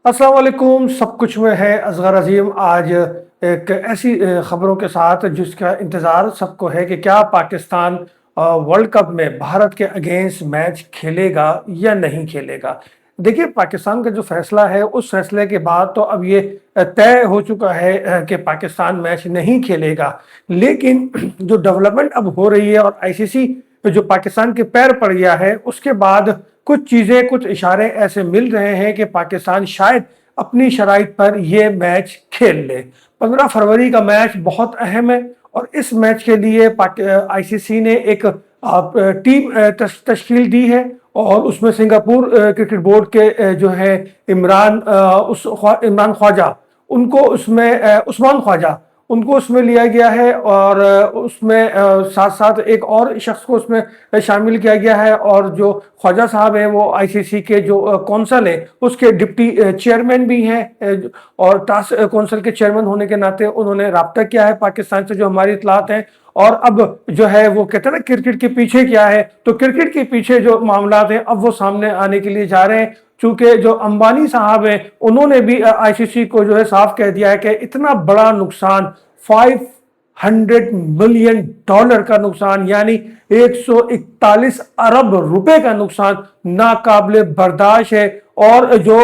अस्सलाम वालेकुम। सब कुछ में है असगर अजीम। आज एक ऐसी खबरों के साथ जिसका इंतज़ार सबको है कि क्या पाकिस्तान वर्ल्ड कप में भारत के अगेंस्ट मैच खेलेगा या नहीं खेलेगा। देखिए, पाकिस्तान का जो फैसला है उस फैसले के बाद तो अब ये तय हो चुका है कि पाकिस्तान मैच नहीं खेलेगा। लेकिन जो डेवलपमेंट अब हो रही है और आईसीसी जो पाकिस्तान के पैर पड़ गया है उसके बाद कुछ चीज़ें, कुछ इशारे ऐसे मिल रहे हैं कि पाकिस्तान शायद अपनी शराइत पर ये मैच खेल ले। 15 फरवरी का मैच बहुत अहम है और इस मैच के लिए आईसीसी ने एक टीम तश्कील दी है और उसमें सिंगापुर क्रिकेट बोर्ड के जो है इमरान ख्वाजा, उनको उसमें उस्मान ख्वाजा, उनको उसमें लिया गया है और उसमें साथ साथ एक और शख्स को उसमें शामिल किया गया है। और जो ख्वाजा साहब हैं वो आईसीसी के जो कौंसल है उसके डिप्टी चेयरमैन भी हैं और टास्क कौंसल के चेयरमैन होने के नाते उन्होंने राब्ता किया है पाकिस्तान से, जो हमारी इतलात हैं। और अब जो है वो कहते हैं ना, क्रिकेट के पीछे क्या है, तो क्रिकेट के पीछे जो मामला हैं अब वो सामने आने के लिए जा रहे हैं। चूंकि जो अंबानी साहब हैं उन्होंने भी आईसीसी को जो है साफ कह दिया है कि इतना बड़ा नुकसान, $500 मिलियन का नुकसान, यानी 141 अरब रुपए का नुकसान नाकाबिले बर्दाश्त है। और जो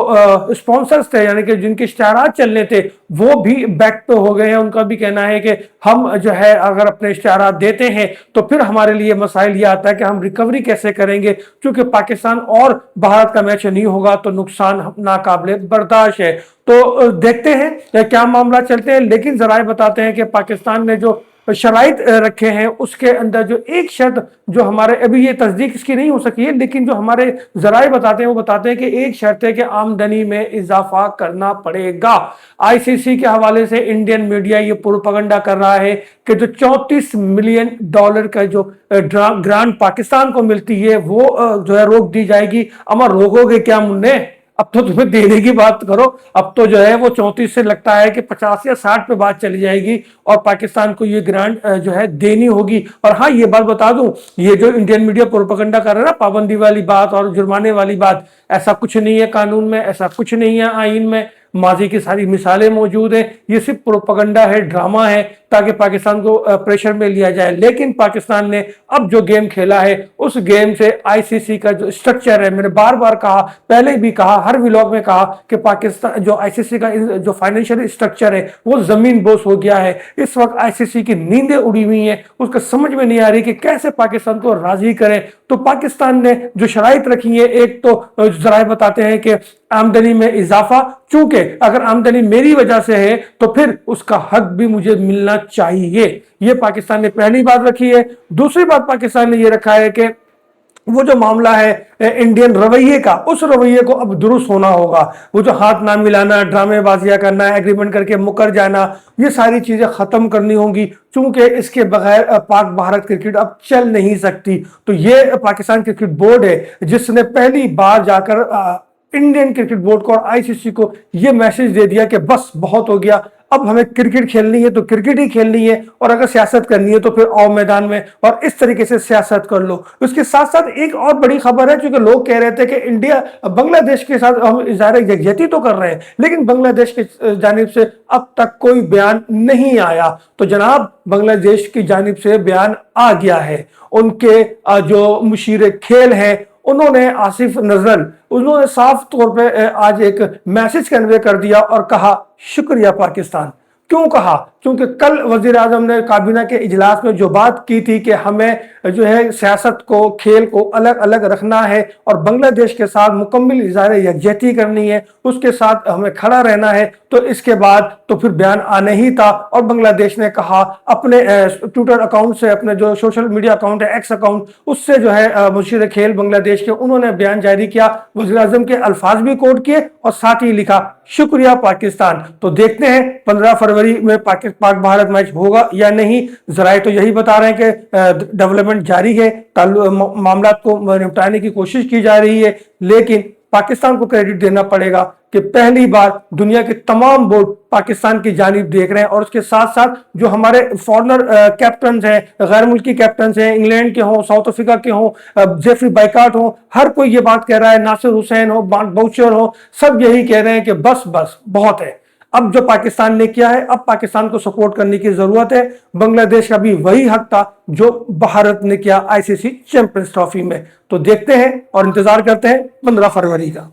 स्पॉन्सर्स थे, यानी कि जिनके इश्तिहारात चलने थे, वो भी बैक पे हो गए हैं। उनका भी कहना है कि हम जो है अगर अपने इश्तिहारात देते हैं तो फिर हमारे लिए मसाइल ये आता है कि हम रिकवरी कैसे करेंगे, क्योंकि पाकिस्तान और भारत का मैच नहीं होगा तो नुकसान नाकाबिले बर्दाश्त है। तो देखते हैं क्या मामला चलते हैं। लेकिन जराए बताते हैं कि पाकिस्तान ने जो शराइत रखे हैं उसके अंदर जो एक शर्त, जो हमारे अभी ये तस्दीक इसकी नहीं हो सकी है, लेकिन जो हमारे जराए बताते हैं वो बताते हैं कि एक शर्त है कि आमदनी में इजाफा करना पड़ेगा। आईसीसी के हवाले से इंडियन मीडिया ये प्रोपेगेंडा कर रहा है कि जो $34 मिलियन का जो ग्रांट पाकिस्तान को मिलती है वो जो है रोक दी जाएगी। अमर रोकोगे क्या मुन्ने, अब तो तुम्हें देने की बात करो। अब तो जो है वो 34 से लगता है कि 50 या 60 पे बात चली जाएगी और पाकिस्तान को ये ग्रांट जो है देनी होगी। और हाँ, ये बात बता दूं, ये जो इंडियन मीडिया प्रोपेगेंडा कर रहा है ना, पाबंदी वाली बात और जुर्माने वाली बात, ऐसा कुछ नहीं है कानून में, ऐसा कुछ नहीं है आईन में। माजी की सारी मिसालें मौजूद हैं। ये सिर्फ प्रोपेगेंडा है, ड्रामा है, ताकि पाकिस्तान को प्रेशर में लिया जाए। लेकिन पाकिस्तान ने अब जो गेम खेला है उस गेम से आईसीसी का जो स्ट्रक्चर है, मैंने बार बार कहा, पहले भी कहा, हर व्लॉग में कहा कि पाकिस्तान जो आईसीसी का जो फाइनेंशियल स्ट्रक्चर है वो जमीन बोस हो गया है। इस वक्त आईसीसी की नींदें उड़ी हुई हैं, उसका समझ में नहीं आ रही कि कैसे पाकिस्तान को राजी करें। तो पाकिस्तान ने जो शराइत रखी है, एक तो जराए बताते हैं कि आमदनी में इजाफा, चूंकि अगर आमदनी मेरी वजह से है तो फिर उसका हक भी मुझे मिलना चाहिए। ये पाकिस्तान ने पहली बात रखी है। दूसरी बात पाकिस्तान ने ये रखा है कि वो जो मामला है इंडियन रवैये का, उस रवैये को अब दुरुस्त होना होगा। वो जो हाथ ना मिलाना, ड्रामेबाजियां करना, एग्रीमेंट करके मुकर जाना, ये सारी चीजें खत्म करनी होंगी, क्योंकि इसके बगैर पाक भारत क्रिकेट अब चल नहीं सकती। तो ये पाकिस्तान क्रिकेट बोर्ड है जिसने पहली बार जाकर इंडियन क्रिकेट बोर्ड को और आईसीसी को यह मैसेज दे दिया कि बस बहुत हो गया, अब हमें क्रिकेट खेलनी है तो क्रिकेट ही खेलनी है, और अगर सियासत करनी है तो फिर आओ मैदान में और इस तरीके से सियासत कर लो। उसके साथ साथ एक और बड़ी खबर है, क्योंकि लोग कह रहे थे कि इंडिया बांग्लादेश के साथ हम इज़हार यकजहती तो कर रहे हैं, लेकिन बांग्लादेश की जानिब से अब तक कोई बयान नहीं आया। तो जनाब, बांग्लादेश की जानिब से बयान आ गया है। उनके जो मुशीर खेल है, उन्होंने आसिफ नजरल, उन्होंने साफ तौर पे आज एक मैसेज कन्वे कर दिया और कहा शुक्रिया पाकिस्तान। क्यों कहा? क्योंकि कल वजीर आजम ने काबीना के इजलास में जो बात की थी कि हमें जो है सियासत को, खेल को अलग अलग रखना है और बांग्लादेश के साथ मुकम्मल इज़हार यकजहती करनी है, उसके साथ हमें खड़ा रहना है, तो इसके बाद तो फिर बयान आने ही था। और बांग्लादेश ने कहा अपने ट्विटर अकाउंट से, अपने जो सोशल मीडिया अकाउंट है, एक्स अकाउंट, उससे जो है मुशीर खेल बांग्लादेश के, उन्होंने बयान जारी किया, वजीर आजम के अल्फाज भी कोट किए और साथ ही लिखा शुक्रिया पाकिस्तान। तो देखते हैं 15 फरवरी में पाक भारत मैच होगा या नहीं। जराए तो यही बता रहे हैं कि डेवलपमेंट जारी है, मामला को निपटाने की कोशिश की जा रही है, लेकिन पाकिस्तान को क्रेडिट देना पड़ेगा کہ پہلی بار دنیا کے تمام بورڈ پاکستان کی جانب دیکھ رہے ہیں، اور اس کے ساتھ ساتھ جو ہمارے فارنر کیپٹنز ہیں، غیر ملکی کیپٹنز ہیں، انگلینڈ کے ہوں، ساؤتھ افریقہ کے ہوں، جیفری بائیکاٹ ہوں، ہر کوئی یہ بات کہہ رہا ہے، ناصر حسین ہو، باؤچر ہو، سب یہی کہہ رہے ہیں کہ بس بس بہت ہے، اب جو پاکستان نے کیا ہے اب پاکستان کو سپورٹ کرنے کی ضرورت ہے۔ بنگلہ دیش کا بھی وہی حق تھا جو بھارت نے کیا ICC چیمپئنز ٹرافی میں۔ تو دیکھتے ہیں اور انتظار کرتے ہیں 15 فروری کا۔